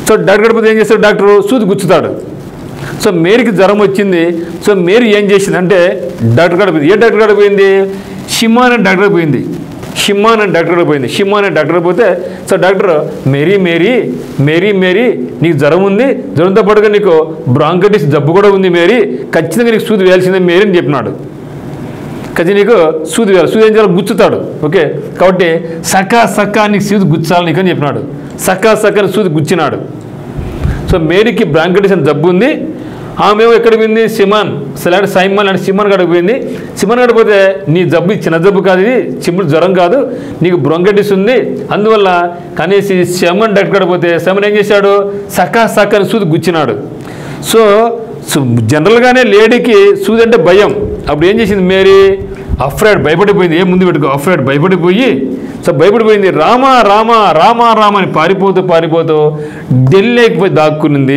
So doctor గడిపోతే ఏం చేస్తాడు, doctor సూది గుచ్చుతాడు. సో మేరీకి జ్వరం వచ్చింది. సో మేరీ ఏం చేసింది అంటే డాక్టర్ కాడ పోయింది. ఏ డాక్టర్ కాడ పోయింది? షిమ్మాన్ అనే డాక్టర్ పోయింది. షిమ్మాన్ అనే డాక్టర్ పోయింది. షిమ్మాన్ అనే డాక్టర్ పోతే so doctor Mary Mary Mary Mary నీకు జ్వరం ఉంది, జ్వరంతో పాటుగా నీకు బ్రాంకైటిస్ జబ్బు కూడా ఉంది మేరీ, ఖచ్చితంగా నీకు సూది వేయాల్సిందే మేరీ అని చెప్పినాడు. ఖచ్చితంగా నీకు సూది వేయాలి. సూది ఏం చేయాలి? గుచ్చుతాడు. ఓకే, కాబట్టి సకా నీకు సూది గుచ్చాలి నీకు అని చెప్పినాడు. సకా సూది గుచ్చినాడు. సో మేరీకి బ్రాంకైటిస్ అని జబ్బు ఉంది. ఆమె ఎక్కడ పోయింది? సైమన్ అంటే సిమన్ గడికి పోయింది. సిమన్ గడిపోతే నీ జబ్బు చిన్న జబ్బు కాదు, ఇది చిమ్ముడు జ్వరం కాదు, నీకు బ్రాంకైటిస్ ఉంది, అందువల్ల కనీసి సిమన్ డాక్టర్ గడిపోతే సిమన్ ఏం చేశాడు? సకా సూది గుచ్చినాడు. సో జనరల్గానే లేడీకి సూది అంటే భయం. అప్పుడు ఏం చేసింది మేరీ? అఫ్రైడ్, భయపడిపోయింది. ఏం ముందు పెట్టుకో, అఫ్రైడ్ భయపడిపోయి సో భయపడిపోయింది. రామా రామా రామా రామా అని పారిపోతూ ఢిల్లీకి పోయి దాక్కునింది.